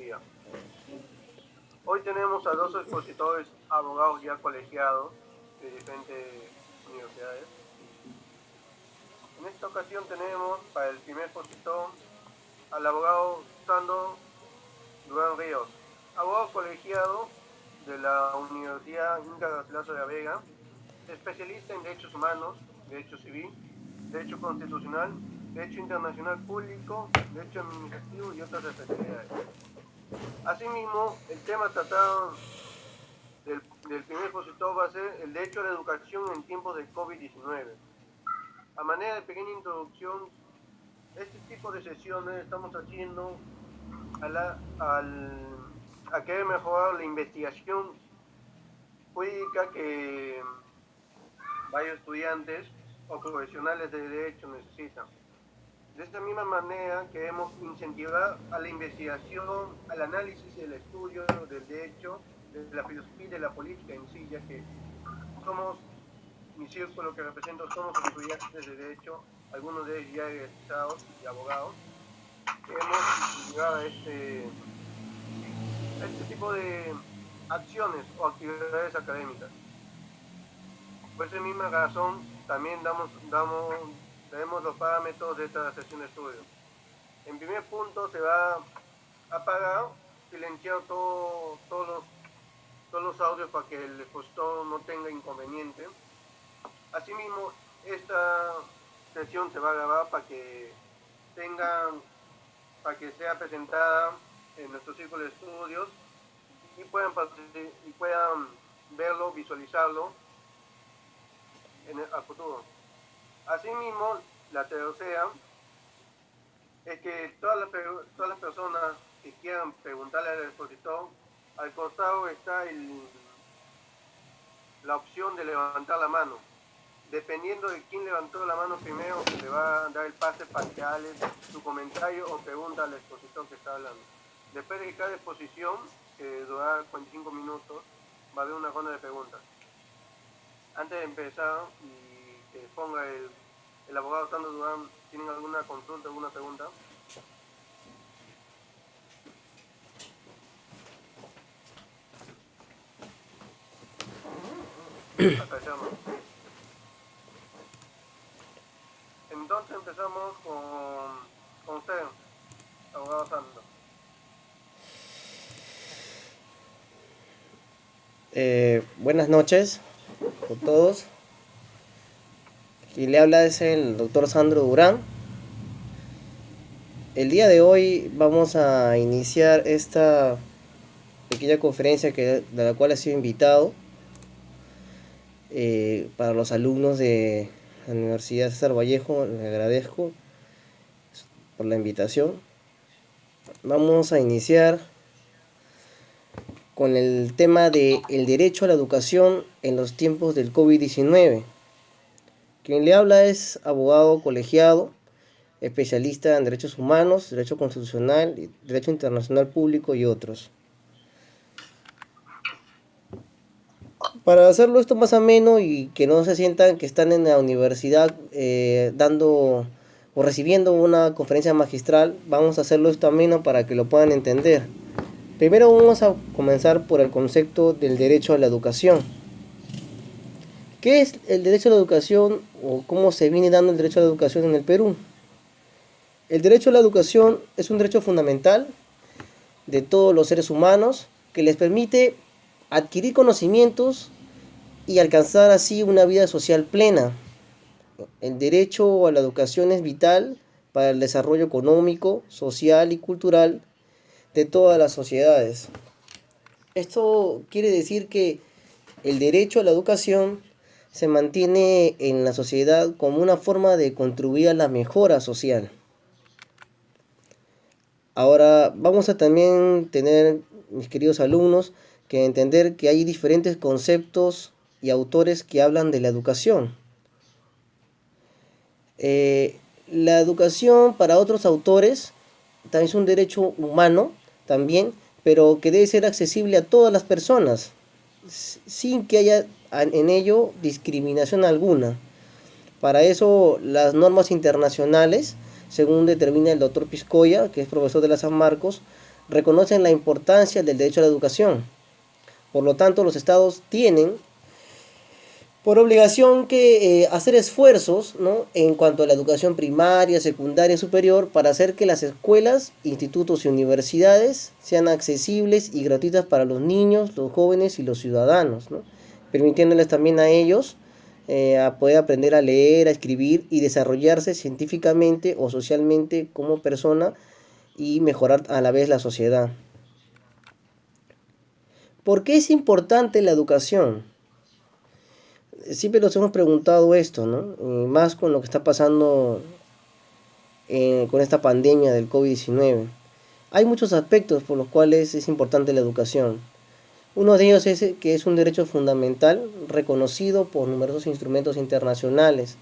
filosofía. Hoy tenemos a dos expositores, abogados ya colegiados de diferentes universidades. En esta ocasión tenemos para el primer expositor al abogado Sandro Durán Ríos, abogado colegiado de la Universidad Inca Garcilaso de la Vega, especialista en derechos humanos, derecho civil, derecho constitucional, derecho internacional público, derecho administrativo y otras especialidades. Asimismo, el tema tratado del primer expositor va a ser el derecho a la educación en tiempos de COVID-19. A manera de pequeña introducción, este tipo de sesiones estamos haciendo a querer mejorar la investigación jurídica que varios estudiantes o profesionales de derecho necesitan. De esta misma manera queremos incentivar a la investigación, al análisis y el estudio del derecho, de la filosofía y de la política en sí, ya que somos, mi círculo que represento, somos estudiantes de derecho, algunos de ellos ya egresados y abogados. Queremos incentivar a este tipo de acciones o actividades académicas. Por esa misma razón, también daremos los parámetros de esta sesión de estudio. En primer punto, se va a apagar, silenciar todos los audios para que el expositor no tenga inconveniente. Asimismo, esta sesión se va a grabar para que sea presentada en nuestro círculo de estudios y puedan verlo, visualizarlo a futuro. Asimismo, la tercera es que todas las personas que quieran preguntarle al expositor, al costado está la opción de levantar la mano. Dependiendo de quién levantó la mano primero, le va a dar el pase para que haga su comentario o pregunta al expositor que está hablando. Después de cada exposición, que durará 45 minutos, va a haber una ronda de preguntas. Antes de empezar y que ponga el abogado Sandro Durán, ¿tienen alguna consulta, alguna pregunta? Empezamos. Entonces empezamos con usted, abogado Sandro. Buenas noches con todos. Quien le habla es el doctor Sandro Durán. El día de hoy vamos a iniciar esta pequeña conferencia de la cual he sido invitado para los alumnos de la Universidad César Vallejo. Le agradezco por la invitación. Vamos a iniciar con el tema de el derecho a la educación en los tiempos del COVID-19. Quien le habla es abogado colegiado, especialista en derechos humanos, derecho constitucional, derecho internacional público y otros. Para hacerlo esto más ameno y que no se sientan que están en la universidad dando o recibiendo una conferencia magistral, vamos a hacerlo esto ameno para que lo puedan entender. Primero vamos a comenzar por el concepto del derecho a la educación. ¿Qué es el derecho a la educación o cómo se viene dando el derecho a la educación en el Perú? El derecho a la educación es un derecho fundamental de todos los seres humanos que les permite adquirir conocimientos y alcanzar así una vida social plena. El derecho a la educación es vital para el desarrollo económico, social y cultural de todas las sociedades. Esto quiere decir que el derecho a la educación se mantiene en la sociedad como una forma de contribuir a la mejora social. Ahora vamos a también tener, mis queridos alumnos, que entender que hay diferentes conceptos y autores que hablan de la educación. La educación para otros autores también es un derecho humano, también, pero que debe ser accesible a todas las personas, sin que haya en ello discriminación alguna. Para eso las normas internacionales, según determina el doctor Piscoya, que es profesor de la San Marcos, reconocen la importancia del derecho a la educación. Por lo tanto, los estados tienen por obligación que hacer esfuerzos, ¿no?, en cuanto a la educación primaria, secundaria y superior para hacer que las escuelas, institutos y universidades sean accesibles y gratuitas para los niños, los jóvenes y los ciudadanos, ¿no?, permitiéndoles también a ellos a poder aprender a leer, a escribir y desarrollarse científicamente o socialmente como persona y mejorar a la vez la sociedad. ¿Por qué es importante la educación? Siempre nos hemos preguntado esto, ¿no? Más con lo que está pasando con esta pandemia del COVID-19. Hay muchos aspectos por los cuales es importante la educación. Uno de ellos es que es un derecho fundamental reconocido por numerosos instrumentos internacionales.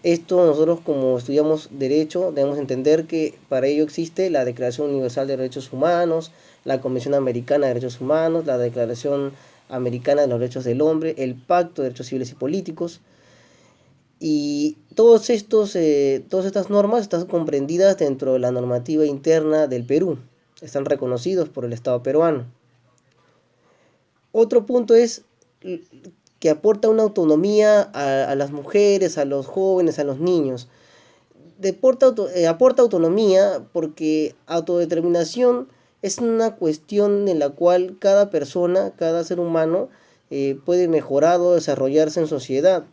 Esto nosotros, como estudiamos derecho, debemos entender que para ello existe la Declaración Universal de Derechos Humanos, la Convención Americana de Derechos Humanos, la Declaración Americana de los Derechos del Hombre, el Pacto de Derechos Civiles y Políticos. Y todas estas normas están comprendidas dentro de la normativa interna del Perú. Están reconocidos por el Estado peruano. Otro punto es que aporta una autonomía a las mujeres, a los jóvenes, a los niños. Aporta autonomía porque autodeterminación es una cuestión en la cual cada persona, cada ser humano puede mejorar o desarrollarse en sociedad.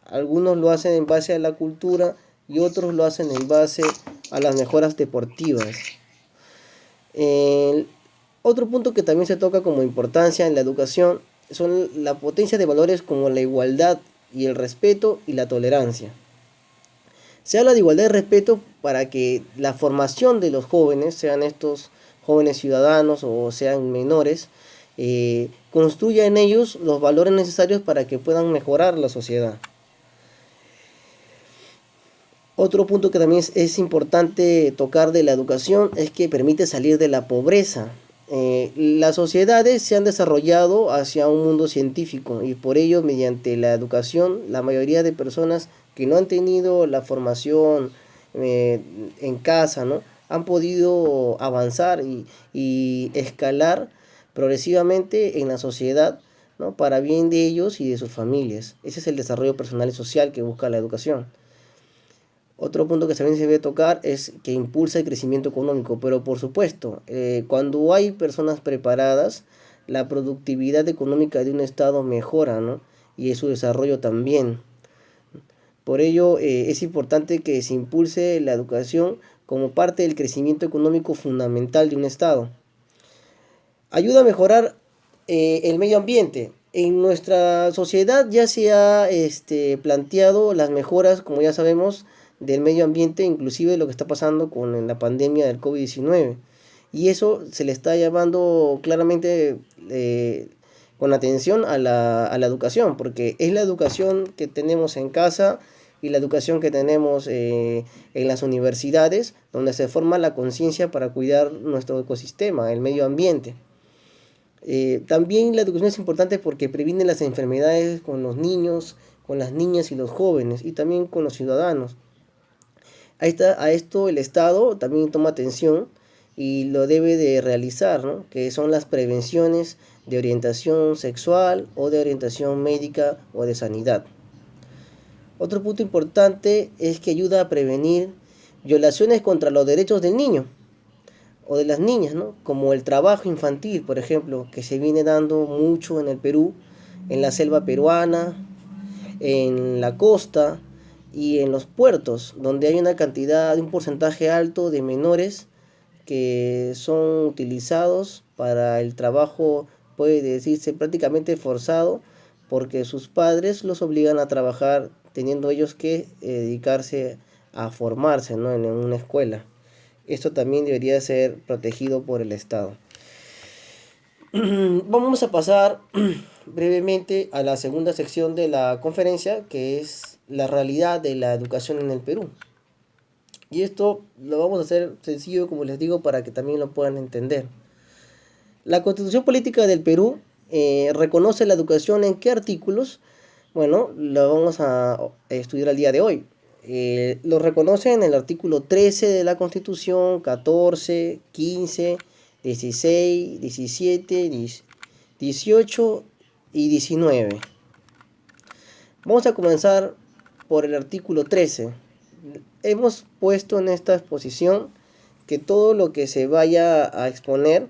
Algunos lo hacen en base a la cultura y otros lo hacen en base a las mejoras deportivas. Otro punto que también se toca como importancia en la educación son la potencia de valores como la igualdad y el respeto y la tolerancia. Se habla de igualdad y respeto para que la formación de los jóvenes, sean estos jóvenes ciudadanos o sean menores, construya en ellos los valores necesarios para que puedan mejorar la sociedad. Otro punto que también es importante tocar de la educación es que permite salir de la pobreza. Las sociedades se han desarrollado hacia un mundo científico y por ello mediante la educación la mayoría de personas que no han tenido la formación en casa, ¿no?, han podido avanzar y escalar progresivamente en la sociedad, ¿no?, para bien de ellos y de sus familias. Ese es el desarrollo personal y social que busca la educación. Otro punto que también se debe tocar es que impulsa el crecimiento económico, pero por supuesto, cuando hay personas preparadas, la productividad económica de un estado mejora, ¿no?, y su desarrollo también. Por ello, es importante que se impulse la educación como parte del crecimiento económico fundamental de un estado. Ayuda a mejorar el medio ambiente. En nuestra sociedad ya se ha planteado las mejoras, como ya sabemos, del medio ambiente, inclusive lo que está pasando con la pandemia del COVID-19. Y eso se le está llamando claramente con atención a la educación, porque es la educación que tenemos en casa y la educación que tenemos en las universidades, donde se forma la conciencia para cuidar nuestro ecosistema, el medio ambiente. También la educación es importante porque previene las enfermedades con los niños, con las niñas y los jóvenes, y también con los ciudadanos. A esto el Estado también toma atención y lo debe de realizar, ¿no?, que son las prevenciones de orientación sexual o de orientación médica o de sanidad. Otro punto importante es que ayuda a prevenir violaciones contra los derechos del niño o de las niñas, ¿no?, como el trabajo infantil, por ejemplo, que se viene dando mucho en el Perú, en la selva peruana, en la costa y en los puertos, donde hay una cantidad, un porcentaje alto de menores que son utilizados para el trabajo, puede decirse prácticamente forzado, porque sus padres los obligan a trabajar, teniendo ellos que dedicarse a formarse, ¿no?, en una escuela. Esto también debería ser protegido por el Estado. Vamos a pasar brevemente a la segunda sección de la conferencia, que es la realidad de la educación en el Perú. Y esto lo vamos a hacer sencillo, como les digo, para que también lo puedan entender. La Constitución Política del Perú reconoce la educación en qué artículos. Bueno, lo vamos a estudiar el día de hoy. Lo reconoce en el artículo 13 de la Constitución, 14, 15, 16, 17, 18 y 19. Vamos a comenzar por el artículo 13. Hemos puesto en esta exposición que todo lo que se vaya a exponer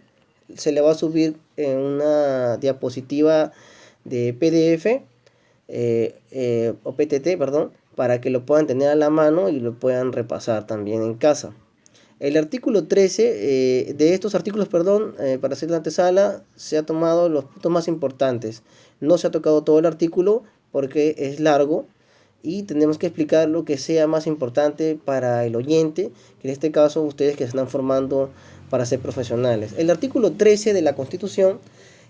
se le va a subir en una diapositiva de PDF o PTT, perdón, para que lo puedan tener a la mano y lo puedan repasar también en casa. El artículo 13, de estos artículos, perdón, para hacer la antesala, se ha tomado los puntos más importantes. No se ha tocado todo el artículo porque es largo y tenemos que explicar lo que sea más importante para el oyente, que en este caso ustedes que se están formando para ser profesionales. El artículo 13 de la Constitución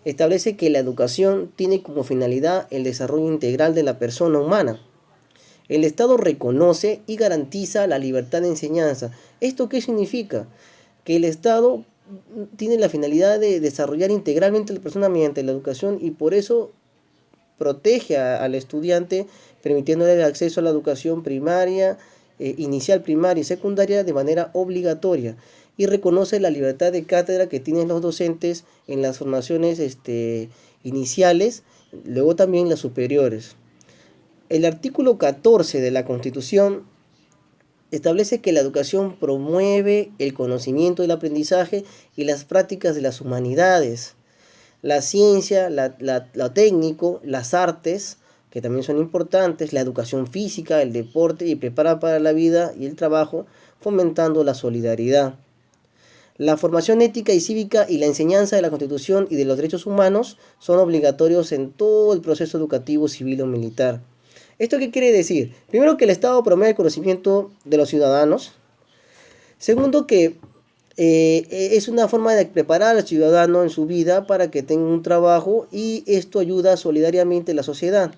establece que la educación tiene como finalidad el desarrollo integral de la persona humana. El Estado reconoce y garantiza la libertad de enseñanza. ¿Esto qué significa? Que el Estado tiene la finalidad de desarrollar integralmente a la persona mediante la educación y por eso protege al estudiante permitiéndole el acceso a la educación primaria, inicial, primaria y secundaria de manera obligatoria y reconoce la libertad de cátedra que tienen los docentes en las formaciones iniciales, luego también las superiores. El artículo 14 de la Constitución establece que la educación promueve el conocimiento, el aprendizaje y las prácticas de las humanidades, la ciencia, lo técnico, las artes, que también son importantes, la educación física, el deporte y prepara para la vida y el trabajo, fomentando la solidaridad. La formación ética y cívica y la enseñanza de la Constitución y de los derechos humanos son obligatorios en todo el proceso educativo civil o militar. ¿Esto qué quiere decir? Primero, que el Estado promueve el conocimiento de los ciudadanos. Segundo, que es una forma de preparar al ciudadano en su vida para que tenga un trabajo y esto ayuda solidariamente a la sociedad.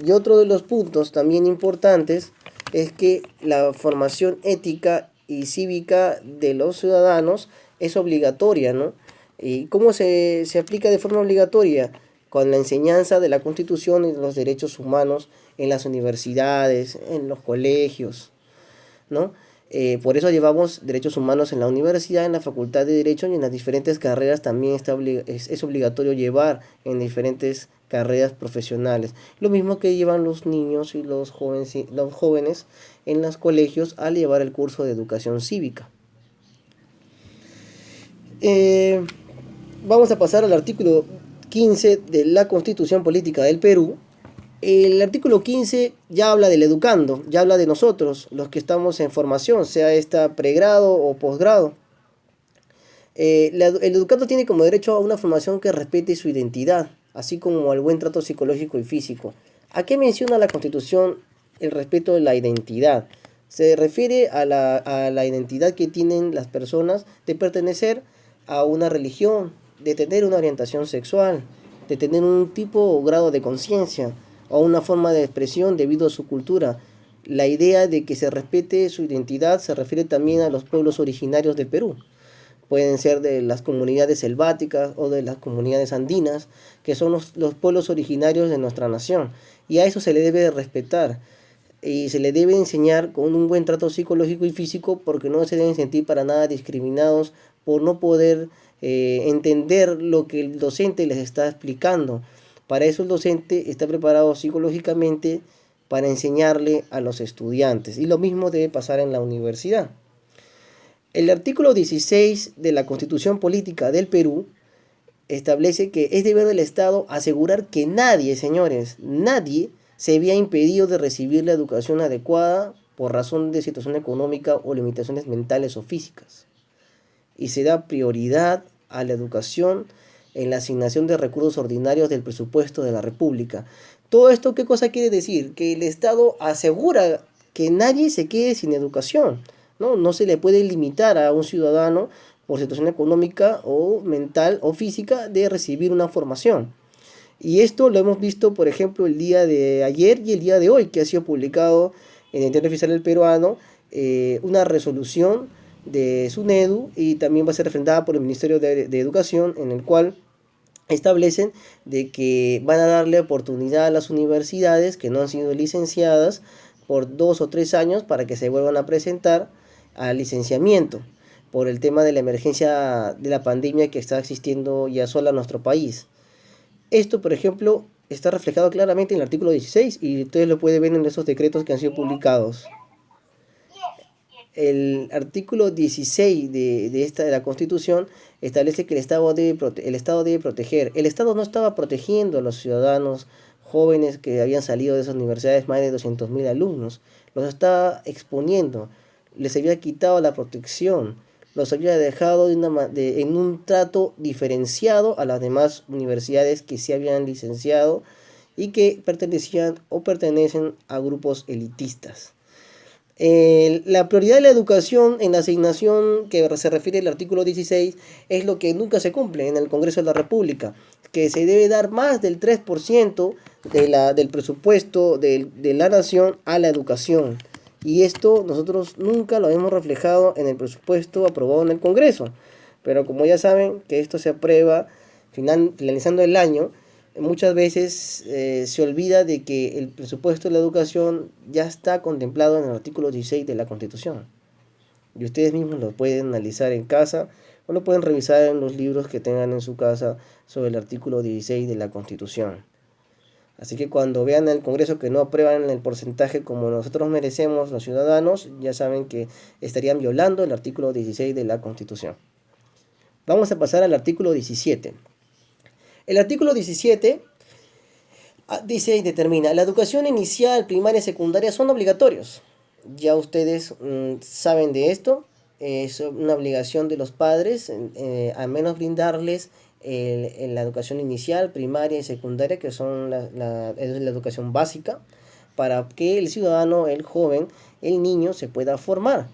Y otro de los puntos también importantes es que la formación ética y cívica de los ciudadanos es obligatoria, ¿no? ¿Y cómo se aplica de forma obligatoria? Con la enseñanza de la Constitución y de los derechos humanos en las universidades, en los colegios, ¿no? Por eso llevamos derechos humanos en la universidad, en la facultad de Derecho y en las diferentes carreras también es obligatorio llevar en diferentes carreras profesionales. Lo mismo que llevan los niños y los jóvenes en los colegios al llevar el curso de educación cívica. Vamos a pasar al artículo 15 de la Constitución Política del Perú. El artículo 15 ya habla del educando, ya habla de nosotros, los que estamos en formación, sea esta pregrado o posgrado. El educando tiene como derecho a una formación que respete su identidad, así como al buen trato psicológico y físico. ¿A qué menciona la Constitución el respeto de la identidad? Se refiere a la identidad que tienen las personas de pertenecer a una religión, de tener una orientación sexual, de tener un tipo o grado de conciencia o una forma de expresión debido a su cultura. La idea de que se respete su identidad se refiere también a los pueblos originarios del Perú. Pueden ser de las comunidades selváticas o de las comunidades andinas, que son los pueblos originarios de nuestra nación. Y a eso se le debe respetar y se le debe enseñar con un buen trato psicológico y físico porque no se deben sentir para nada discriminados por no poder entender lo que el docente les está explicando. Para eso el docente está preparado psicológicamente para enseñarle a los estudiantes. Y lo mismo debe pasar en la universidad. El artículo 16 de la Constitución Política del Perú establece que es deber del Estado asegurar que nadie, señores, nadie se vea impedido de recibir la educación adecuada por razón de situación económica o limitaciones mentales o físicas. Y se da prioridad a la educación en la asignación de recursos ordinarios del presupuesto de la República. ¿Todo esto qué cosa quiere decir? Que el Estado asegura que nadie se quede sin educación, ¿no? No se le puede limitar a un ciudadano por situación económica o mental o física de recibir una formación. Y esto lo hemos visto, por ejemplo, el día de ayer y el día de hoy, que ha sido publicado en el Diario Oficial del Peruano una resolución de SUNEDU y también va a ser refrendada por el Ministerio de Educación, en el cual establecen de que van a darle oportunidad a las universidades que no han sido licenciadas por 2 o 3 años para que se vuelvan a presentar al licenciamiento. por el tema de la emergencia de la pandemia que está existiendo y asola nuestro país. Esto, por ejemplo, está reflejado claramente en el artículo 16 y ustedes lo pueden ver en esos decretos que han sido publicados. El artículo 16 de la Constitución establece que el Estado debe proteger. El Estado no estaba protegiendo a los ciudadanos jóvenes que habían salido de esas universidades, más de 200.000 alumnos. Los estaba exponiendo, les había quitado la protección, los había dejado en un trato diferenciado a las demás universidades que se habían licenciado y que pertenecían o pertenecen a grupos elitistas. La prioridad de la educación en la asignación que se refiere al artículo 16 es lo que nunca se cumple en el Congreso de la República, que se debe dar más del 3% del presupuesto de la nación a la educación. Y esto nosotros nunca lo hemos reflejado en el presupuesto aprobado en el Congreso. Pero como ya saben que esto se aprueba finalizando el año, muchas veces se olvida de que el presupuesto de la educación ya está contemplado en el artículo 16 de la Constitución. Y ustedes mismos lo pueden analizar en casa o lo pueden revisar en los libros que tengan en su casa sobre el artículo 16 de la Constitución. Así que cuando vean en el Congreso que no aprueban el porcentaje como nosotros merecemos los ciudadanos, ya saben que estarían violando el artículo 16 de la Constitución. Vamos a pasar al artículo 17. El artículo 17 dice y determina: la educación inicial, primaria y secundaria son obligatorios. Ya ustedes saben de esto. Es una obligación de los padres, al menos brindarles la educación inicial, primaria y secundaria, que son es la educación básica, para que el ciudadano, el joven, el niño se pueda formar.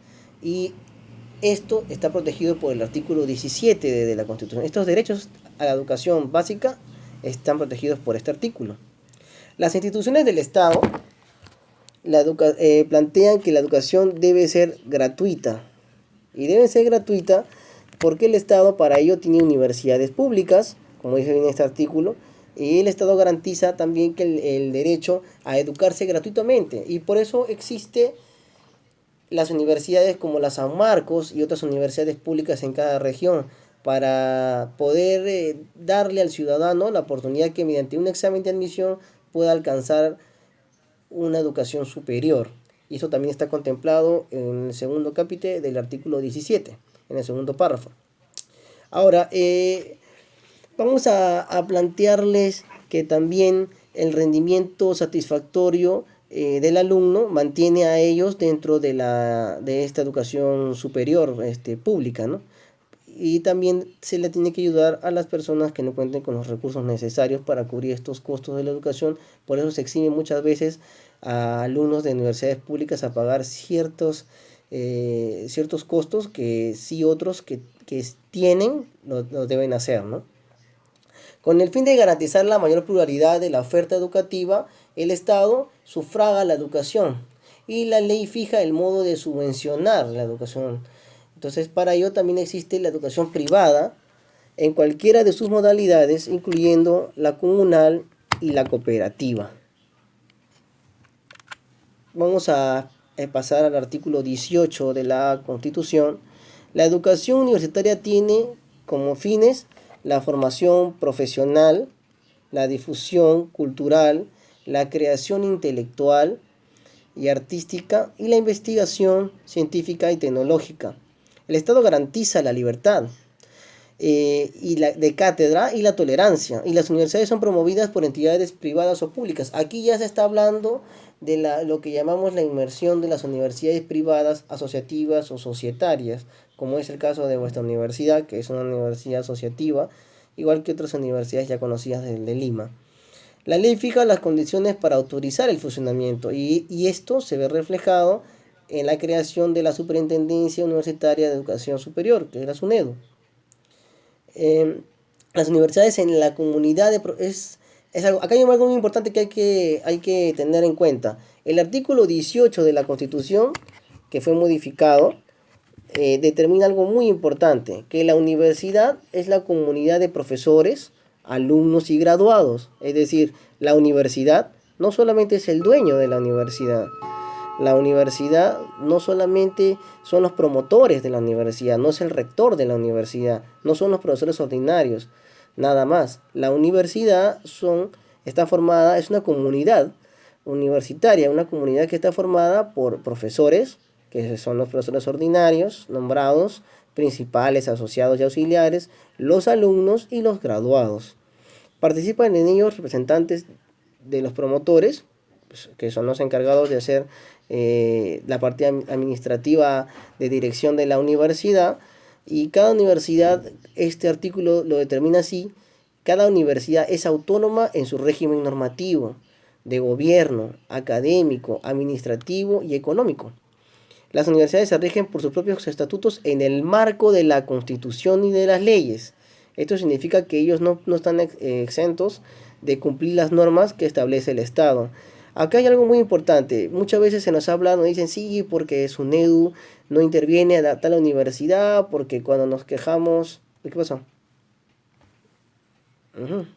Y esto está protegido por el artículo 17 de la Constitución. Estos derechos a la educación básica están protegidos por este artículo. Las instituciones del Estado plantean que la educación debe ser gratuita. Y debe ser gratuita porque el Estado para ello tiene universidades públicas, como dice bien este artículo, y el Estado garantiza también que el derecho a educarse gratuitamente. Y por eso existe las universidades como la San Marcos y otras universidades públicas en cada región, para poder darle al ciudadano la oportunidad que mediante un examen de admisión pueda alcanzar una educación superior. Y eso también está contemplado en el segundo capítulo del artículo 17, en el segundo párrafo. Ahora, vamos a plantearles que también el rendimiento satisfactorio del alumno mantiene a ellos dentro de esta educación superior pública, ¿no? Y también se le tiene que ayudar a las personas que no cuenten con los recursos necesarios para cubrir estos costos de la educación. Por eso se exime muchas veces a alumnos de universidades públicas a pagar ciertos costos que sí otros que tienen lo deben hacer, ¿no? Con el fin de garantizar la mayor pluralidad de la oferta educativa, el Estado sufraga la educación y la ley fija el modo de subvencionar la educación. Entonces, para ello también existe la educación privada en cualquiera de sus modalidades, incluyendo la comunal y la cooperativa. Vamos a pasar al artículo 18 de la Constitución. La educación universitaria tiene como fines la formación profesional, la difusión cultural, la creación intelectual y artística y la investigación científica y tecnológica. El Estado garantiza la libertad de cátedra y la tolerancia, y las universidades son promovidas por entidades privadas o públicas. Aquí ya se está hablando de lo que llamamos la inmersión de las universidades privadas, asociativas o societarias, como es el caso de vuestra universidad, que es una universidad asociativa, igual que otras universidades ya conocidas de Lima. La ley fija las condiciones para autorizar el funcionamiento y esto se ve reflejado en la creación de la Superintendencia Universitaria de Educación Superior, que es la SUNEDU. Las universidades en la comunidad acá hay algo muy importante que hay que tener en cuenta. El artículo 18 de la Constitución, que fue modificado, determina algo muy importante, que la universidad es la comunidad de profesores, alumnos y graduados. Es decir, la universidad no solamente es el dueño de la universidad, La universidad no solamente son los promotores de la universidad, no es el rector de la universidad, no son los profesores ordinarios, nada más. La universidad está formada, es una comunidad universitaria, una comunidad que está formada por profesores, que son los profesores ordinarios, nombrados, principales, asociados y auxiliares, los alumnos y los graduados. Participan en ellos representantes de los promotores, pues, que son los encargados de hacer la parte administrativa de dirección de la universidad. Y cada universidad, este artículo lo determina así, cada universidad es autónoma en su régimen normativo, de gobierno, académico, administrativo y económico. Las universidades se rigen por sus propios estatutos en el marco de la Constitución y de las leyes. Esto significa que ellos no están exentos de cumplir las normas que establece el Estado. Acá hay algo muy importante. Muchas veces se nos habla, nos dicen sí, porque SUNEDU no interviene a tal universidad, porque cuando nos quejamos... ¿Qué pasó? Ujú.